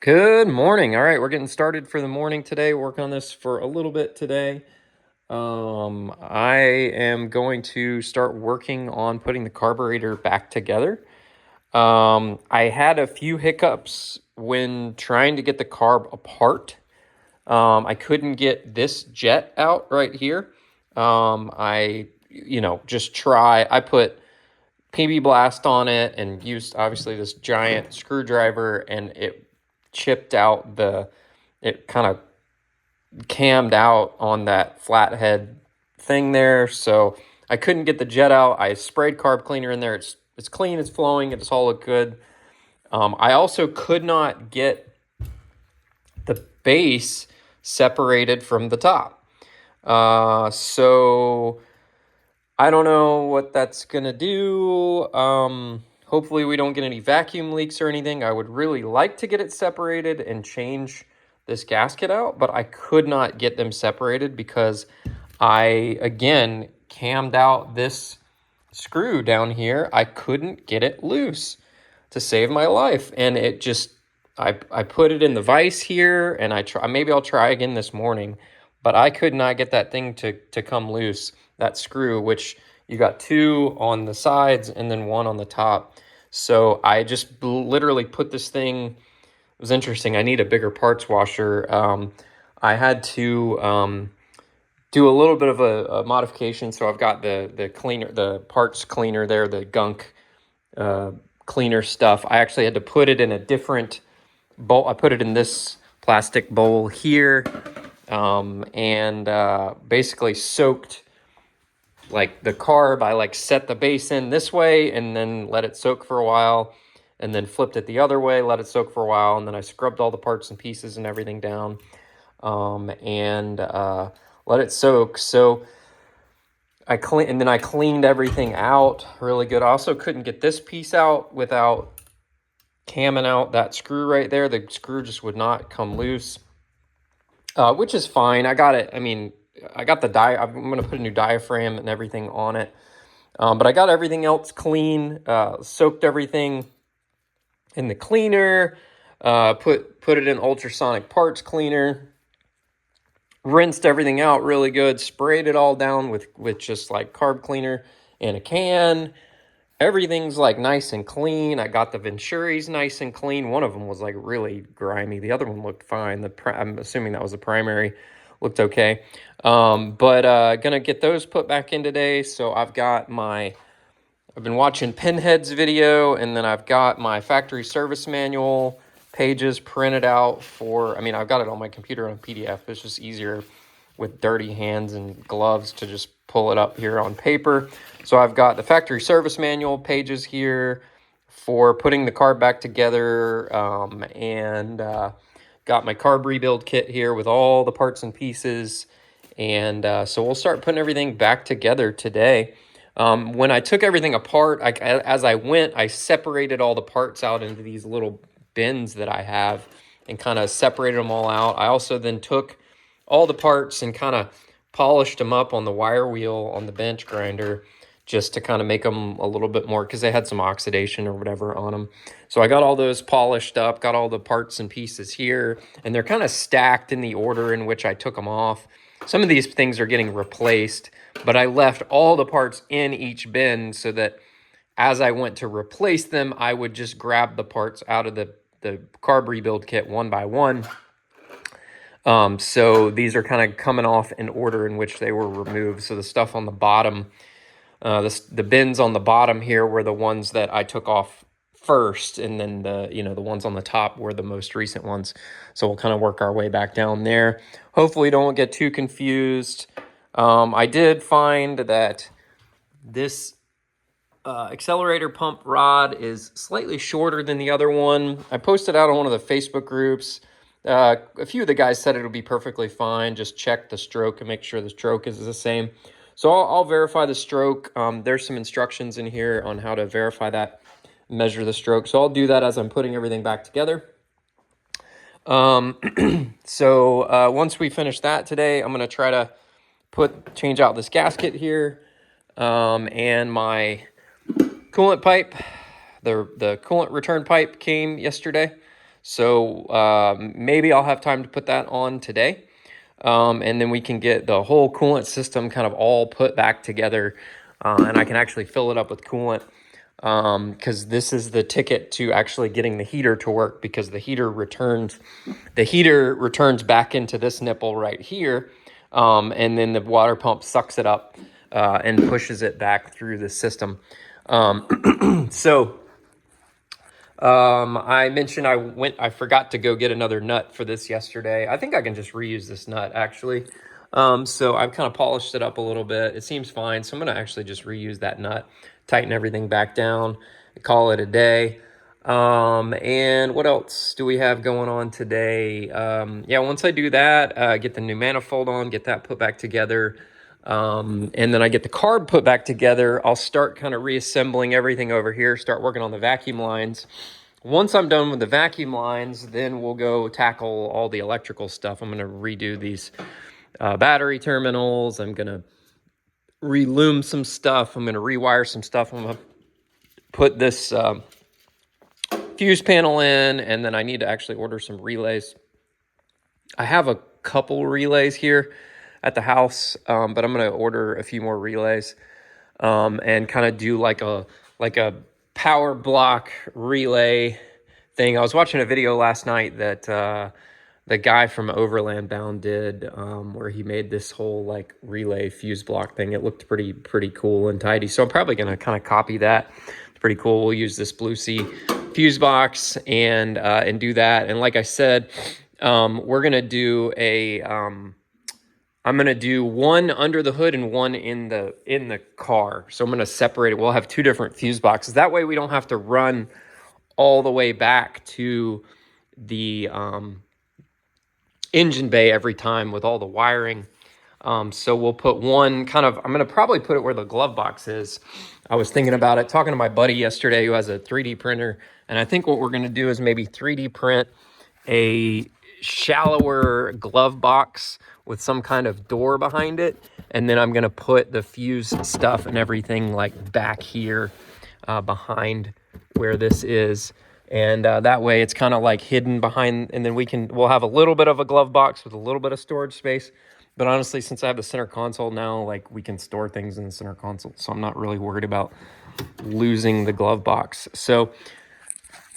Good morning. All right, we're getting started for the morning today. Work on this for a little bit today. I am going to start working on putting the carburetor back together. I had a few hiccups when trying to get the carb apart. I couldn't get this jet out right here. I put PB Blast on it and used obviously this giant screwdriver, and it chipped out it kind of cammed out on that flathead thing there. So I couldn't get the jet out. I sprayed carb cleaner in there. It's clean, it's flowing, it's all look good. I also could not get the base separated from the top. So I don't know what that's gonna do. Hopefully we don't get any vacuum leaks or anything. I would really like to get it separated and change this gasket out, but I could not get them separated because I, again, cammed out this screw down here. I couldn't get it loose to save my life. And it just, I put it in the vise here, and maybe I'll try again this morning, but I could not get that thing to come loose, that screw, which you got two on the sides and then one on the top. So I just literally put this thing, it was interesting. I need a bigger parts washer. I had to do a little bit of a modification. So I've got the cleaner, the parts cleaner there, the gunk cleaner stuff. I actually had to put it in a different bowl. I put it in this plastic bowl here, and basically soaked like the carb. I set the base in this way and then let it soak for a while, and then flipped it the other way, let it soak for a while, and then I scrubbed all the parts and pieces and everything down, and let it soak. So I cleaned everything out really good. I also couldn't get this piece out without camming out that screw right there. The screw just would not come loose, which is fine. I got it. I mean, I got I'm going to put a new diaphragm and everything on it. But I got everything else clean, soaked everything in the cleaner, put it in ultrasonic parts cleaner, rinsed everything out really good, sprayed it all down with just carb cleaner in a can. Everything's nice and clean. I got the Venturis nice and clean. One of them was really grimy. The other one looked fine. I'm assuming that was the primary. Looked okay. But gonna get those put back in today. So I've been watching Pinhead's video, and then I've got my factory service manual pages printed out I've got it on my computer on PDF. It's just easier with dirty hands and gloves to just pull it up here on paper. So I've got the factory service manual pages here for putting the carb back together, and got my carb rebuild kit here with all the parts and pieces. And so we'll start putting everything back together today. When I took everything apart, as I went, I separated all the parts out into these little bins that I have and kind of separated them all out. I also then took all the parts and kind of polished them up on the wire wheel on the bench grinder, just to kind of make them a little bit more, because they had some oxidation or whatever on them. So I got all those polished up, got all the parts and pieces here, and they're kind of stacked in the order in which I took them off. Some of these things are getting replaced, but I left all the parts in each bin so that as I went to replace them, I would just grab the parts out of the carb rebuild kit one by one. So these are kind of coming off in order in which they were removed. So the stuff on the bottom, the bins on the bottom here were the ones that I took off first, and then the ones on the top were the most recent ones. So we'll kind of work our way back down there. Hopefully don't get too confused. I did find that this accelerator pump rod is slightly shorter than the other one. I posted out on one of the Facebook groups. A few of the guys said it'll be perfectly fine. Just check the stroke and make sure the stroke is the same. So I'll verify the stroke. There's some instructions in here on how to verify that, measure the stroke. So I'll do that as I'm putting everything back together. So once we finish that today, I'm going to try to change out this gasket here, and my coolant pipe. The coolant return pipe came yesterday, So maybe I'll have time to put that on today. And then we can get the whole coolant system kind of all put back together, and I can actually fill it up with coolant, because this is the ticket to actually getting the heater to work, because the heater returns back into this nipple right here, and then the water pump sucks it up and pushes it back through the system. So I mentioned I forgot to go get another nut for this yesterday. I think I can just reuse this nut actually. So I've kind of polished it up a little bit. It seems fine. So I'm going to actually just reuse that nut, tighten everything back down, call it a day. And what else do we have going on today? Yeah, once I do that, get the new manifold on, get that put back together. And then I get the carb put back together. I'll start kind of reassembling everything over here, start working on the vacuum lines. Once I'm done with the vacuum lines, then we'll go tackle all the electrical stuff. I'm going to redo these battery terminals. I'm going to relume some stuff. I'm going to rewire some stuff. I'm going to put this fuse panel in, and then I need to actually order some relays. I have a couple relays here at the house, but I'm going to order a few more relays, and kind of do like a power block relay thing. I was watching a video last night that the guy from Overland Bound did, where he made this whole like relay fuse block thing. It looked pretty cool and tidy. So I'm probably going to kind of copy that. It's pretty cool. We'll use this Blue Sea fuse box and do that. And like I said, we're going to do a I'm going to do one under the hood and one in the car. So I'm going to separate it. We'll have two different fuse boxes. That way we don't have to run all the way back to the engine bay every time with all the wiring. So we'll put one I'm going to probably put it where the glove box is. I was thinking about it, talking to my buddy yesterday who has a 3D printer. And I think what we're going to do is maybe 3D print a shallower glove box with some kind of door behind it, and then I'm going to put the fuse stuff and everything like back here behind where this is, and that way it's kind of like hidden behind, and then we'll have a little bit of a glove box with a little bit of storage space. But honestly, since I have the center console now, like we can store things in the center console, so I'm not really worried about losing the glove box. So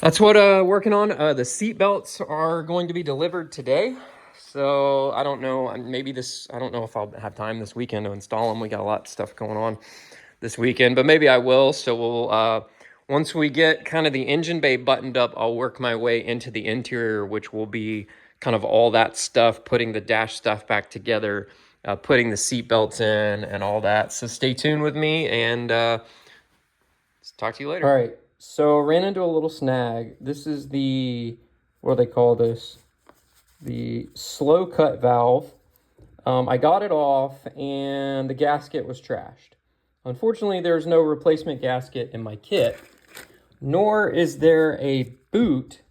that's what working on. The seat belts are going to be delivered today. So I don't know, I don't know if I'll have time this weekend to install them. We got a lot of stuff going on this weekend, but maybe I will. So we'll, once we get kind of the engine bay buttoned up, I'll work my way into the interior, which will be kind of all that stuff, putting the dash stuff back together, putting the seat belts in and all that. So stay tuned with me, and talk to you later. All right. So ran into a little snag. This is what do they call this? The slow cut valve. I got it off and the gasket was trashed. Unfortunately, there's no replacement gasket in my kit, nor is there a boot.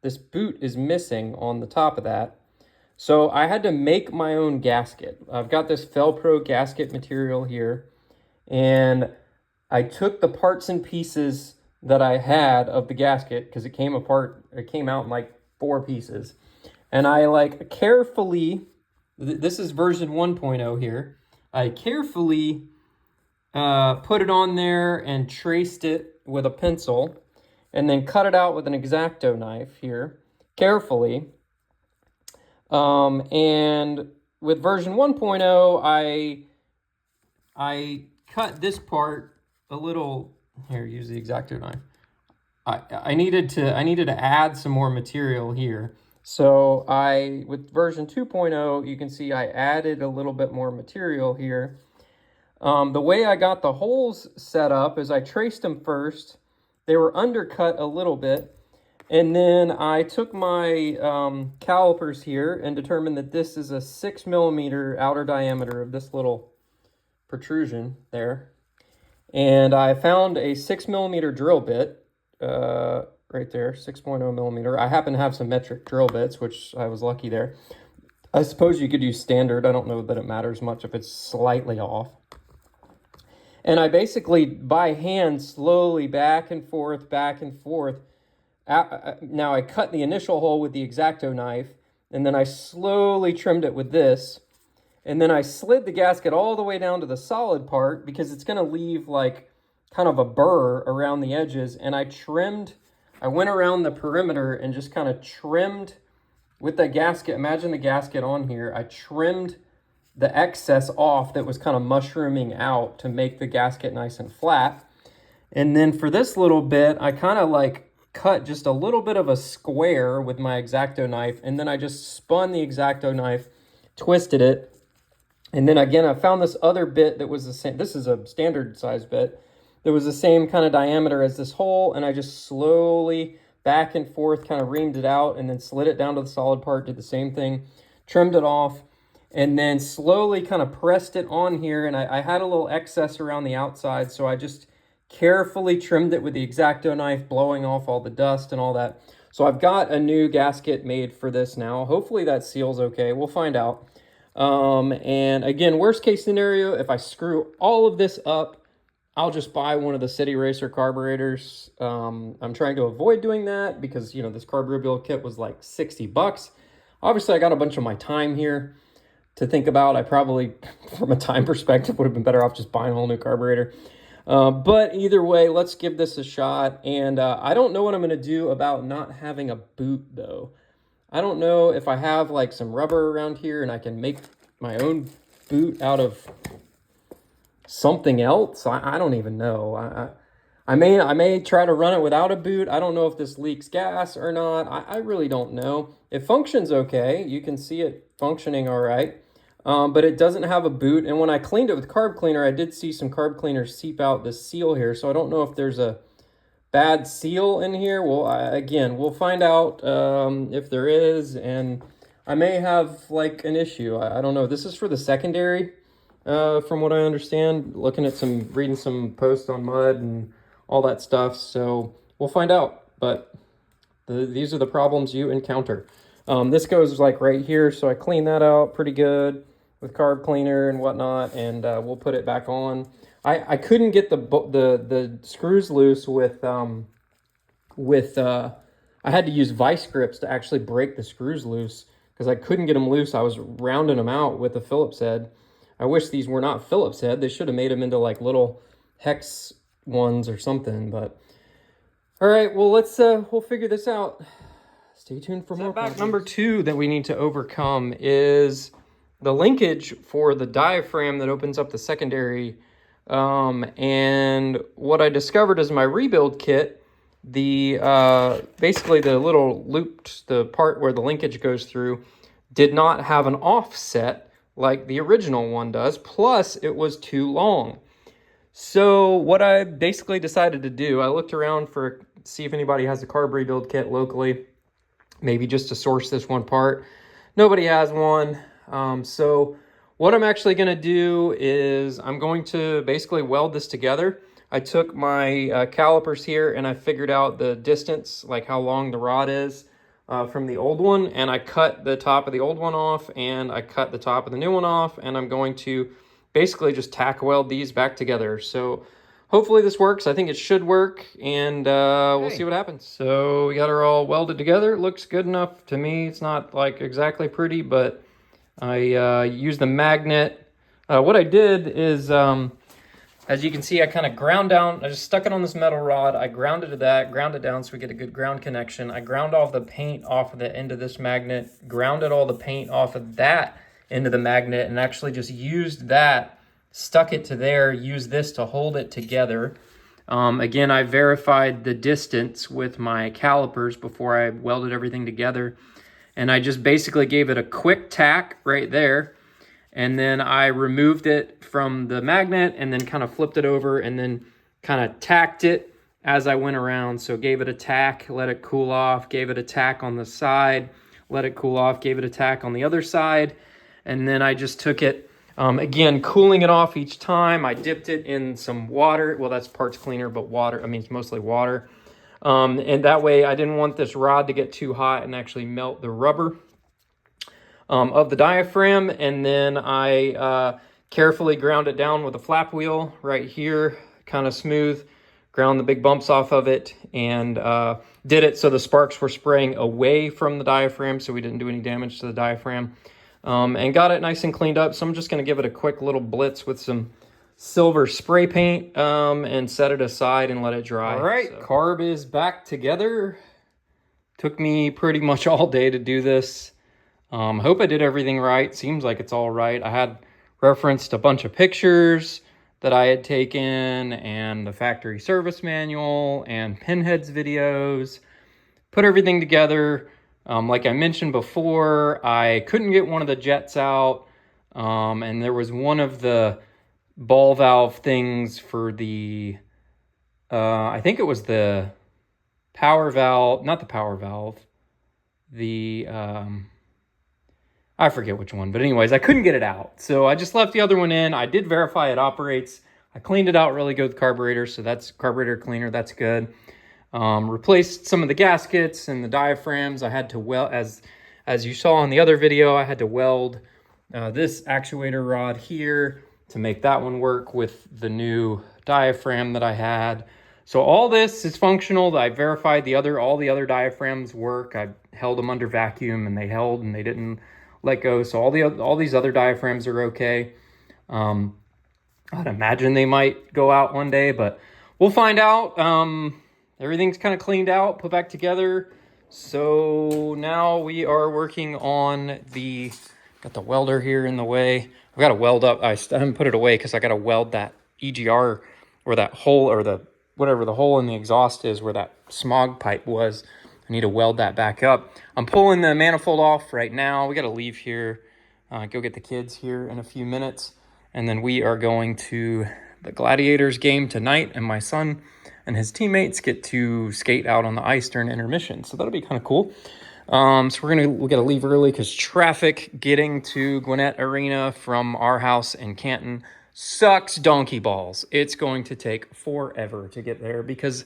This boot is missing on the top of that. So I had to make my own gasket. I've got this Felpro gasket material here, and I took the parts and pieces that I had of the gasket, because it came out in like 4 pieces. And I like carefully, this is version 1.0 here, I carefully put it on there and traced it with a pencil, and then cut it out with an X-Acto knife here, carefully. And with version 1.0, I cut this part a little. Here, use the X-Acto knife. I needed to add some more material here. So with version 2.0, you can see I added a little bit more material here. The way I got the holes set up is I traced them first. They were undercut a little bit. And then I took my calipers here and determined that this is a 6mm outer diameter of this little protrusion there. And I found a 6mm drill bit right there, 6.0mm. I happen to have some metric drill bits, which I was lucky there. I suppose you could use standard. I don't know that it matters much if it's slightly off. And I basically, by hand, slowly back and forth, Now I cut the initial hole with the X-Acto knife, and then I slowly trimmed it with this. And then I slid the gasket all the way down to the solid part because it's gonna leave like kind of a burr around the edges. And I went around the perimeter and just kind of trimmed with the gasket. Imagine the gasket on here. I trimmed the excess off that was kind of mushrooming out to make the gasket nice and flat. And then for this little bit, I kind of like cut just a little bit of a square with my X-Acto knife. And then I just spun the X-Acto knife, twisted it. And then again, I found this other bit that was the same. This is a standard size bit. That was the same kind of diameter as this hole. And I just slowly back and forth kind of reamed it out and then slid it down to the solid part, did the same thing, trimmed it off, and then slowly kind of pressed it on here. And I had a little excess around the outside, so I just carefully trimmed it with the X-Acto knife, blowing off all the dust and all that. So I've got a new gasket made for this now. Hopefully that seals okay. We'll find out. And again, worst case scenario, if I screw all of this up, I'll just buy one of the City Racer carburetors. I'm trying to avoid doing that because, you know, this carb rebuild kit was like 60 bucks. Obviously, I got a bunch of my time here to think about. I probably, from a time perspective, would have been better off just buying a whole new carburetor. But either way, let's give this a shot. And I don't know what I'm going to do about not having a boot, though. I don't know if I have like some rubber around here and I can make my own boot out of something else. I don't even know. I may try to run it without a boot. I don't know if this leaks gas or not. I really don't know. It functions okay. You can see it functioning all right. But it doesn't have a boot. And when I cleaned it with carb cleaner, I did see some carb cleaner seep out this seal here. So I don't know if there's a bad seal in here. Well, again, we'll find out if there is. And I may have like an issue. I don't know. This is for the secondary, from what I understand. Reading some posts on mud and all that stuff. So we'll find out. But these are the problems you encounter. This goes like right here. So I cleaned that out pretty good with carb cleaner and whatnot, and we'll put it back on. I couldn't get the screws loose with I had to use vice grips to actually break the screws loose because I couldn't get them loose. I was rounding them out with a Phillips head. I wish these were not Phillips head. They should have made them into like little hex ones or something. But all right, well, we'll figure this out. Stay tuned for more. Setback number 2 that we need to overcome is the linkage for the diaphragm that opens up the secondary. And what I discovered is my rebuild kit, basically the little looped, the part where the linkage goes through, did not have an offset like the original one does. Plus, it was too long. So what I basically decided to do, I looked around see if anybody has a carb rebuild kit locally, maybe just to source this one part. Nobody has one. So what I'm actually going to do is I'm going to basically weld this together. I took my calipers here and I figured out the distance, like how long the rod is from the old one. And I cut the top of the old one off and I cut the top of the new one off. And I'm going to basically just tack weld these back together. So hopefully this works. I think it should work, and we'll see what happens. So we got her all welded together. It looks good enough to me. It's not like exactly pretty, but I used the magnet. What I did is, as you can see, I kind of ground down. I just stuck it on this metal rod. I grounded it down so we get a good ground connection. I ground off the paint off of the end of this magnet, grounded all the paint off of that into the magnet, and actually just used that, stuck it to there, used this to hold it together. Again, I verified the distance with my calipers before I welded everything together. And I just basically gave it a quick tack right there. And then I removed it from the magnet and then kind of flipped it over and then kind of tacked it as I went around. So gave it a tack, let it cool off, gave it a tack on the side, let it cool off, gave it a tack on the other side. And then I just took it, again, cooling it off each time. I dipped it in some water. Well, that's parts cleaner, but water, I mean, it's mostly water. And that way I didn't want this rod to get too hot and actually melt the rubber of the diaphragm. And then I carefully ground it down with a flap wheel right here, kind of smooth. ground the big bumps off of it, and did it so the sparks were spraying away from the diaphragm so we didn't do any damage to the diaphragm, and got it nice and cleaned up. So I'm just going to give it a quick little blitz with some silver spray paint and set it aside and let it dry. All right, so carb is back together. Took me pretty much all day to do this. Hope I did everything right. Seems like it's all right. I had referenced a bunch of pictures that I had taken and the factory service manual and Pinhead's videos. Put everything together. Like I mentioned before, I couldn't get one of the jets out, and there was one of the ball valve things for the, I think it was the power valve, not the power valve, the, I forget which one, but anyways, I couldn't get it out. So I just left the other one in. I did verify it operates. I cleaned it out really good with carburetor, so that's carburetor cleaner, that's good. Replaced some of the gaskets and the diaphragms. I had to weld, as you saw in the other video, I had to weld this actuator rod here to make that one work with the new diaphragm that I had. So all this is functional. I verified all the other diaphragms work. I held them under vacuum and they held and they didn't let go. So all these other diaphragms are okay. I'd imagine they might go out one day, but we'll find out. Everything's kind of cleaned out, put back together. So now we are working on got the welder here in the way. I've got to weld up. I haven't put it away because I got to weld that EGR where that hole or whatever the hole in the exhaust is where that smog pipe was. I need to weld that back up. I'm pulling the manifold off right now. We got to leave here, go get the kids here in a few minutes. And then we are going to the Gladiators game tonight, and my son and his teammates get to skate out on the ice during intermission. So that'll be kind of cool. So we got to leave early because traffic getting to Gwinnett Arena from our house in Canton sucks donkey balls. It's going to take forever to get there because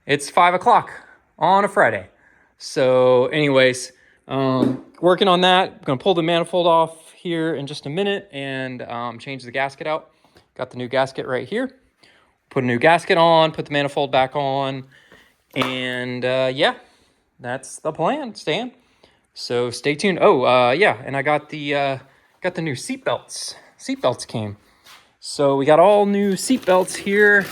it's 5 o'clock on a Friday. So anyways, working on that. I'm going to pull the manifold off here in just a minute and change the gasket out. Got the new gasket right here. Put a new gasket on, put the manifold back on, and yeah, that's the plan, Stan. So stay tuned. Oh, yeah, and I got the new seat belts. Seat belts came. So we got all new seat belts here.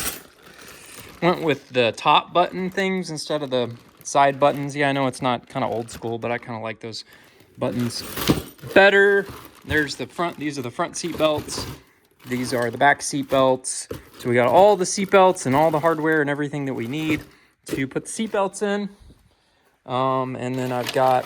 Went with the top button things instead of the side buttons. Yeah, I know it's not kind of old school, but I kind of like those buttons better. There's the front. These are the front seat belts. These are the back seat belts. So we got all the seat belts and all the hardware and everything that we need to put the seat belts in. And then I've got,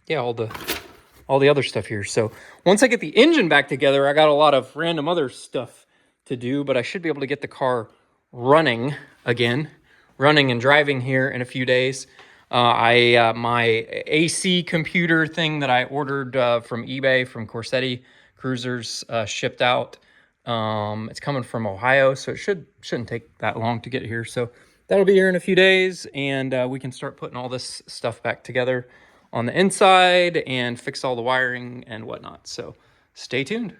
yeah, all the other stuff here. So once I get the engine back together, I got a lot of random other stuff to do, but I should be able to get the car running and driving here in a few days. My AC computer thing that I ordered from eBay from Corsetti Cruisers shipped out. It's coming from Ohio, so it shouldn't take that long to get here. So that'll be here in a few days, and we can start putting all this stuff back together on the inside and fix all the wiring and whatnot. So stay tuned.